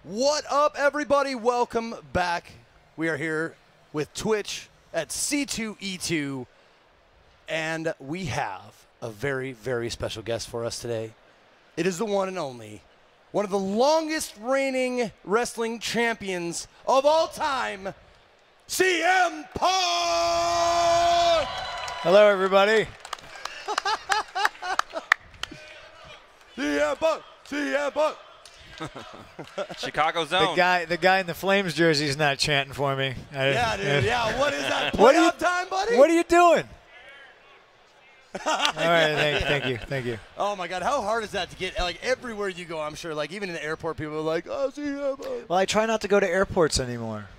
What up, everybody? Welcome back. We are here with Twitch at C2E2, and we have a very, very special guest for us today. It is the one and only, one of the longest reigning wrestling champions of all time, CM Punk! Hello, everybody. CM Punk! CM Punk! Chicago zone. The guy in the Flames jersey is not chanting for me. Yeah, dude. Yeah, what is that? What are you- Playoff time, buddy? What are you doing? All right, thank you. Oh my God, how hard is that to get? Like everywhere you go, I'm sure. Like even in the airport, people are like, "Oh, CM Punk." Well, I try not to go to airports anymore.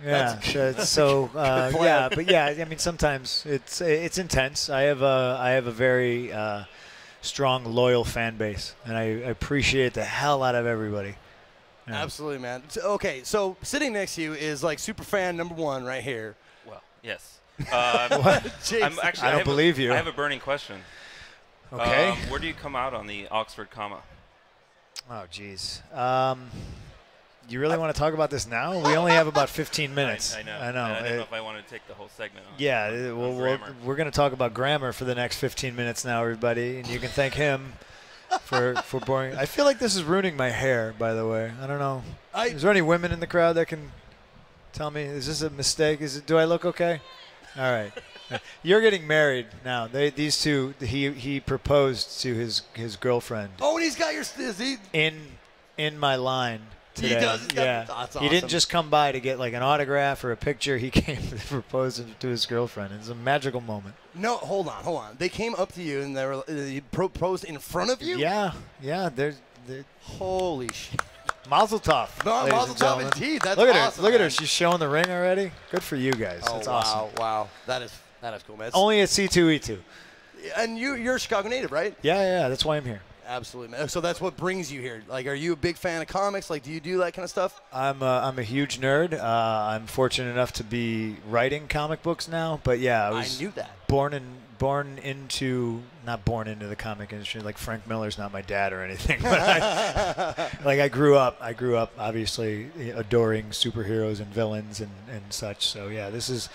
Yeah, so yeah, but yeah, I mean sometimes it's intense. I have a very strong, loyal fan base, and I appreciate the hell out of everybody. Yeah. Absolutely, man. Okay, so sitting next to you is like super fan number one right here. Well, yes. Jeez. I don't believe you. I have a burning question. Okay. Where do you come out on the Oxford comma? Oh, jeez. You really want to talk about this now? We only have about 15 minutes. I know. I know. I don't know if I want to take the whole segment on. Yeah, on grammar. we're going to talk about grammar for the next 15 minutes now, everybody, and you can thank him for boring. I feel like this is ruining my hair, by the way. I don't know. Is there any women in the crowd that can tell me, is this a mistake? Do I look okay? All right. You're getting married now. These two, he proposed to his girlfriend. Oh, and he's got your. Is he? In my line. Today. He does. Yeah. That's He didn't awesome. just come by to get like an autograph or a picture. He came to propose to his girlfriend. It's a magical moment. No, hold on. They came up to you and they proposed in front of you. Yeah. They're Holy shit. Mazel tov. No, ladies mazel and tov gentlemen. indeed. That's Look at awesome, her. Look at her. man. She's showing the ring already. Good for you guys. Oh, That's wow, awesome. wow. That is cool, man. Only at C2E2. And you're a Chicago native, right? Yeah. That's why I'm here. Absolutely, man. So that's what brings you here. Like, are you a big fan of comics? Like, do you do that kind of stuff? I'm a huge nerd. I'm fortunate enough to be writing comic books now. But yeah, I was knew that. not born into the comic industry. Like Frank Miller's not my dad or anything. But I grew up obviously adoring superheroes and villains and such. So yeah, this is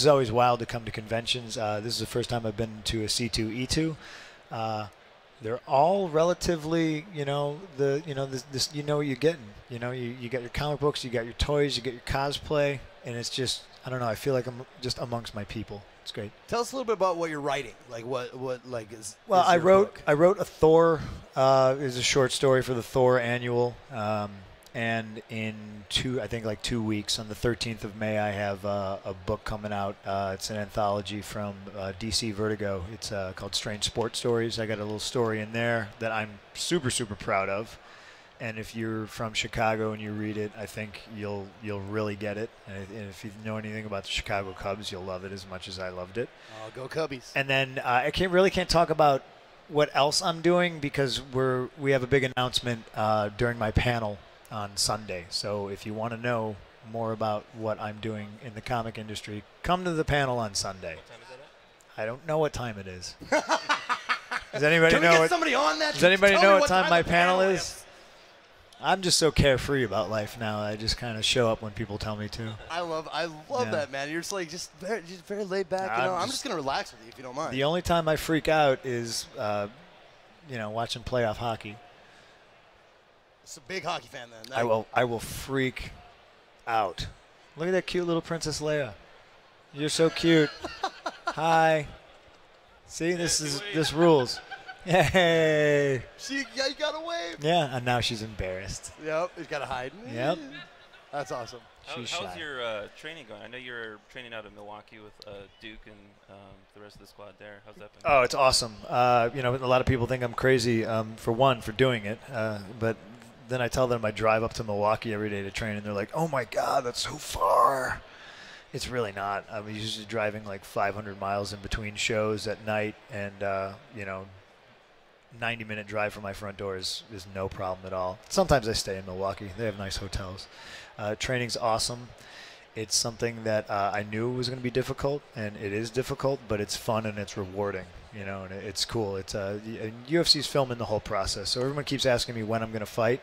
always wild to come to conventions. This is the first time I've been to a C2E2. They're all relatively, this, you know what you're getting. You know, you got your comic books, you got your toys, you get your cosplay, and it's just, I don't know, I feel like I'm just amongst my people. It's great. Tell us a little bit about what you're writing. Like, what like is. Well, is I your wrote book? a Thor, is a short story for the Thor annual, and in 2 weeks, on the 13th of May, I have a book coming out. It's an anthology from DC Vertigo. It's called Strange Sports Stories. I got a little story in there that I'm super, super proud of. And if you're from Chicago and you read it, I think you'll really get it. And if you know anything about the Chicago Cubs, you'll love it as much as I loved it. Oh, go Cubbies. And then I can't talk about what else I'm doing because we have a big announcement during my panel on Sunday. So if you want to know more about what I'm doing in the comic industry, come to the panel on Sunday. What time is that at? I don't know what time it is. Does anybody Can we know get what? somebody on that? Does anybody Tell know me what time my the panel is? I'm just so carefree about life now. I just kind of show up when people tell me to. I love Yeah. that, man. You're just very laid back. I'm just gonna relax with you if you don't mind. The only time I freak out is, watching playoff hockey. It's a big hockey fan then. I will freak out. Look at that cute little Princess Leia. You're so cute. Hi. See, this rules. Yay. You gotta wave. Yeah, and now she's embarrassed. Yep, he's gotta hide. Yep. That's awesome. She's How's shy. your training going? I know you're training out in Milwaukee with Duke and the rest of the squad there. How's that been? Oh, it's awesome. A lot of people think I'm crazy for doing it, but then I tell them I drive up to Milwaukee every day to train, and they're like, "Oh my God, that's so far." It's really not. I'm usually driving like 500 miles in between shows at night, and 90-minute drive from my front door is no problem at all. Sometimes I stay in Milwaukee. They have nice hotels. Training's awesome. It's something that I knew was going to be difficult, and it is difficult, but it's fun and it's rewarding, and it's cool. It's UFC's filming the whole process, so everyone keeps asking me when I'm going to fight.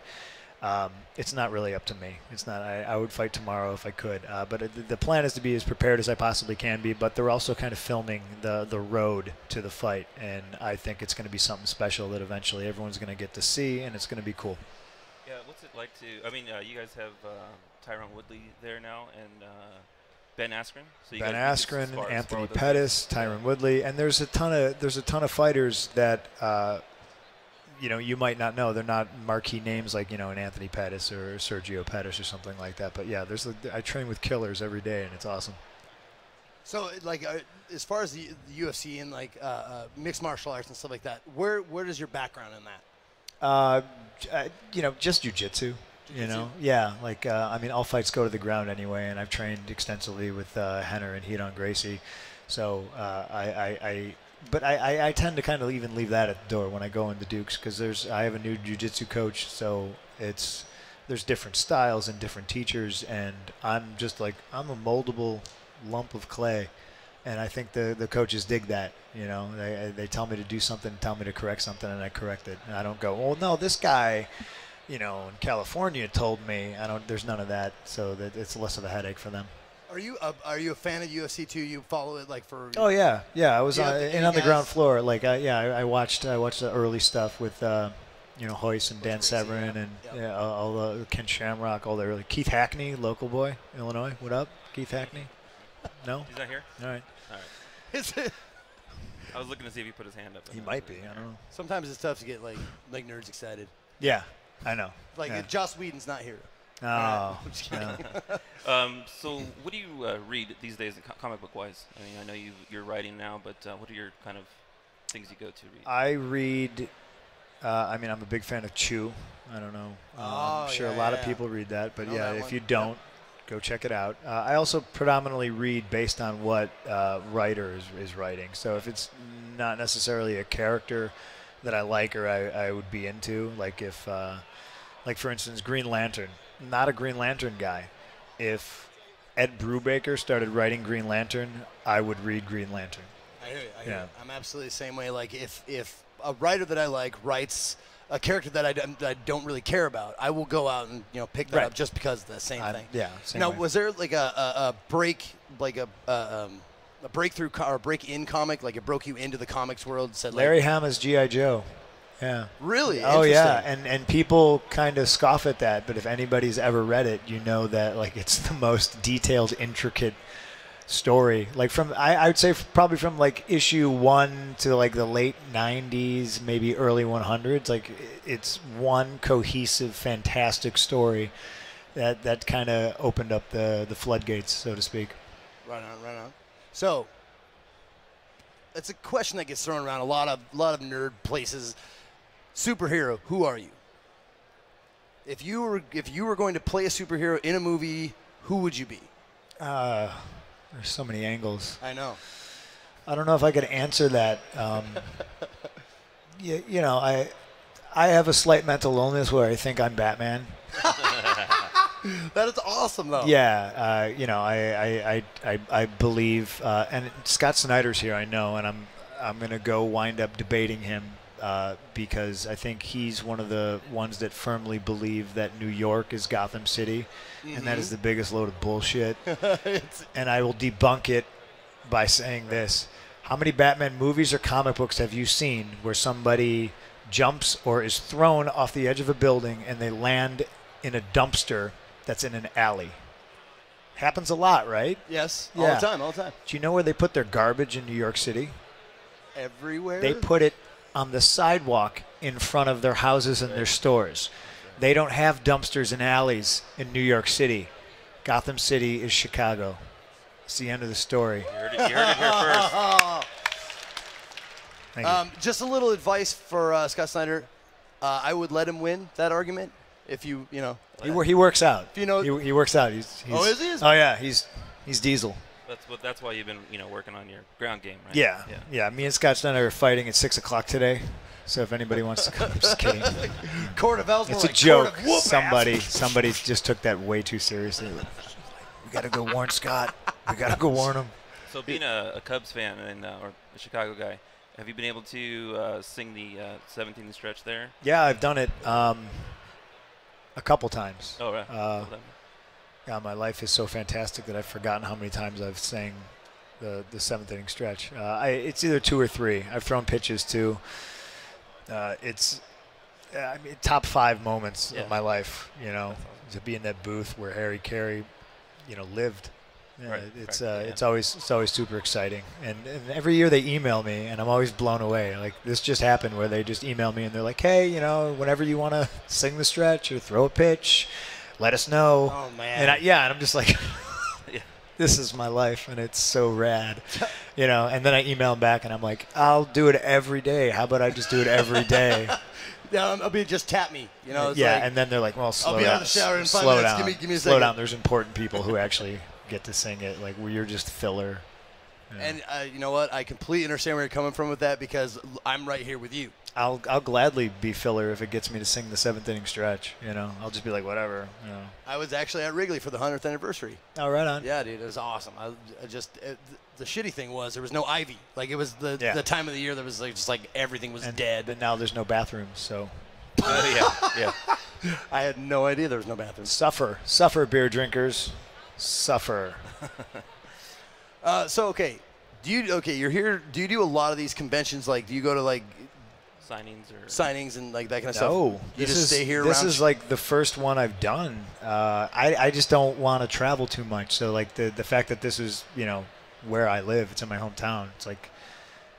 It's not really up to me. It's not. I would fight tomorrow if I could. But the plan is to be as prepared as I possibly can be. But they're also kind of filming the road to the fight, and I think it's going to be something special that eventually everyone's going to get to see, and it's going to be cool. Yeah, what's it like to? I mean, you guys have Tyron Woodley there now, and Ben Askren. So you Ben guys Askren, spar Anthony with those Pettis, guys. Tyron Woodley, and there's a ton of fighters that you might not know. They're not marquee names like an Anthony Pettis or Sergio Pettis or something like that. But yeah, I train with killers every day, and it's awesome. So, like, as far as the UFC and like mixed martial arts and stuff like that, where does your background in that? Just jiu-jitsu. Yeah, like I mean, all fights go to the ground anyway, and I've trained extensively with Henner and Hidon Gracie, so But I tend to kind of even leave that at the door when I go into Dukes, because I have a new jiu-jitsu coach, so there's different styles and different teachers, and I'm a moldable lump of clay, and I think the coaches dig that. They tell me to do something, tell me to correct something, and I correct it, and I don't go, oh no, this guy in California told me. There's none of that, so that it's less of a headache for them. Are you a fan of UFC too? You follow it like for? Oh yeah. I was on the ground floor. Like I watched the early stuff with Hoist and Dan Severin and all the Ken Shamrock, all the early Keith Hackney, local boy, Illinois. What up, Keith Hackney? No, He's not here. All right. I was looking to see if he put his hand up. He might be. I don't know. Sometimes it's tough to get like nerds excited. Yeah, I know. Like Joss Whedon's not here. Oh, I'm just kidding. So what do you read these days, comic book wise? I mean, I know you're writing now, but what are your kind of things you go to read? I read. I mean, I'm a big fan of Chew. I don't know. I'm sure a lot of people read that, but yeah, if you don't, go check it out. I also predominantly read based on what writer is writing. So if it's not necessarily a character that I like or I would be into, like if, like for instance, Green Lantern. Not a Green Lantern guy. If Ed Brubaker started writing Green Lantern, I would read Green Lantern. I hear you. I'm absolutely the same way. Like if a writer that I like writes a character that I don't really care about, I will go out and pick that up just because of the same thing. Yeah. Same now, way. was there like a break, like a breakthrough or break-in comic, like it broke you into the comics world? Said Larry Hama's G.I. Joe. Yeah. Really? Oh yeah, and people kind of scoff at that, but if anybody's ever read it, you know that like it's the most detailed, intricate story. Like from I would say probably from like issue 1 to like the late 90s, maybe early 100s. Like it's one cohesive, fantastic story that kind of opened up the floodgates, so to speak. Right on. So it's a question that gets thrown around a lot of nerd places. Superhero, who are you? If you were going to play a superhero in a movie, who would you be? There's so many angles. I know. I don't know if I could answer that. I have a slight mental illness where I think I'm Batman. That is awesome, though. Yeah, I believe, and Scott Snyder's here, I know, and I'm gonna go wind up debating him. Because I think he's one of the ones that firmly believe that New York is Gotham City, and that is the biggest load of bullshit. And I will debunk it by saying this. How many Batman movies or comic books have you seen where somebody jumps or is thrown off the edge of a building and they land in a dumpster that's in an alley? Happens a lot, right? Yes, Yeah. all the time. Do you know where they put their garbage in New York City? Everywhere? They put it on the sidewalk in front of their houses and their stores. They don't have dumpsters and alleys in New York City. Gotham City is Chicago. It's the end of the story. You heard it here first. Thank you. Just a little advice for Scott Snyder. I would let him win that argument if he works out. If you know, he works out. He's is he? Oh yeah, he's Diesel. That's why you've been working on your ground game, right? Yeah. Me and Scott Snyder are fighting at 6:00 today. So if anybody wants to come, I'm just kidding. Court of Owls. It's a joke. Somebody just took that way too seriously. We gotta go warn Scott. We gotta go warn him. So being a Cubs fan and or a Chicago guy, have you been able to sing the 17th stretch there? Yeah, I've done it. A couple times. Oh, right. Yeah, my life is so fantastic that I've forgotten how many times I've sang the 7th inning stretch. It's either 2 or 3. I've thrown pitches too. It's top 5 moments of my life. You know, to be in that booth where Harry Carey, lived. Right, It's always super exciting, and every year they email me, and I'm always blown away. Like this just happened where they just email me and they're like, "Hey, whenever you want to sing the stretch or throw a pitch, let us know." Oh man! And I'm just like, this is my life, and it's so rad, And then I email them back, and I'm like, "I'll do it every day. How about I just do it every day?" I'll be just tap me, It's and then then they're like, "Well, slow down. I'll be out of the shower in 5 slow minutes. down. Give me a slow second. down. There's important people who actually get to sing it. Like, you're just filler." Yeah. And you know what? I completely understand where you're coming from with that because I'm right here with you. I'll gladly be filler if it gets me to sing the 7th inning stretch. I'll just be like, whatever. I was actually at Wrigley for the 100th anniversary. Oh, right on. Yeah, dude, it was awesome. The shitty thing was there was no ivy. Like it was the time of the year that was just like everything was dead. But now there's no bathrooms, so. Yeah. I had no idea there was no bathrooms. Suffer, beer drinkers, suffer. You're here. Do you do a lot of these conventions? Like, do you go to like signings and like that kind of stuff? No, you just stay here. This is like the first one I've done. I just don't want to travel too much. So like the fact that this is where I live, it's in my hometown. It's like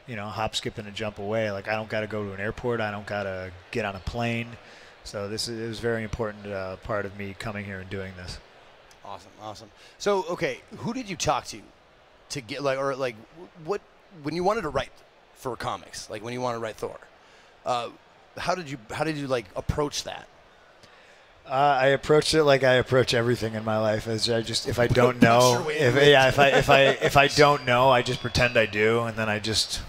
hop, skip, and a jump away. Like I don't got to go to an airport. I don't got to get on a plane. So it was very important part of me coming here and doing this. Awesome. So who did you talk to get what when you wanted to write for comics, like when you wanted to write Thor? How did you like approach that? I approached it like I approach everything in my life. As if I don't know, if I don't know, I just pretend I do, and then I just,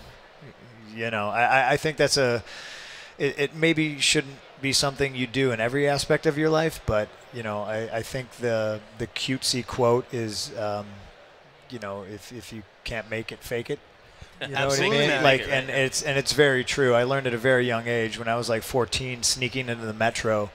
I think that's it maybe shouldn't be something you do in every aspect of your life, but I think the cutesy quote is, if you can't make it, fake it. You know what I mean? Like, and it's very true. I learned at a very young age when I was like 14, sneaking into the metro.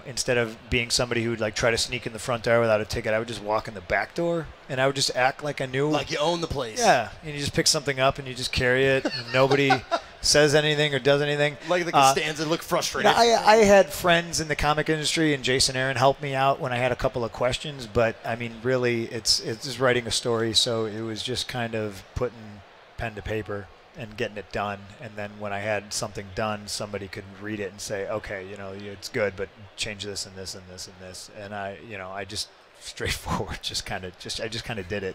Instead of being somebody who would like try to sneak in the front door without a ticket, I would just walk in the back door and I would just act like I knew. Like you own the place. Yeah, and you just pick something up and you just carry it, and nobody says anything or does anything. Like the Costanza look frustrated. I had friends in the comic industry, and Jason Aaron helped me out when I had a couple of questions. But I mean, really, it's just writing a story, so it was just kind of putting pen to paper and getting it done. And then when I had something done, somebody could read it and say, okay, it's good, but change this and this and this and this. And I just straightforward, I just kind of did it.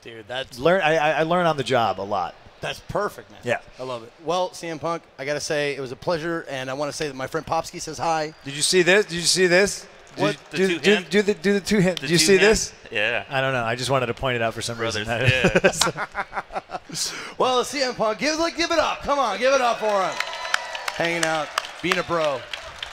Dude, that's I learn on the job a lot. That's perfect, man. Yeah. I love it. Well, CM Punk, I got to say it was a pleasure, and I want to say that my friend Popsky says hi. Did you see this? What? Do the two hands. Did you see this? Yeah. I don't know. I just wanted to point it out for some reason. Yeah. Well, CM Punk, give it up. Come on, give it up for him. Hanging out, being a bro.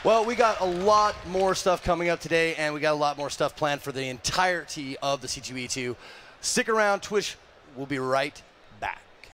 Well, we got a lot more stuff coming up today, and we got a lot more stuff planned for the entirety of the C2E2. Stick around. Twitch will be right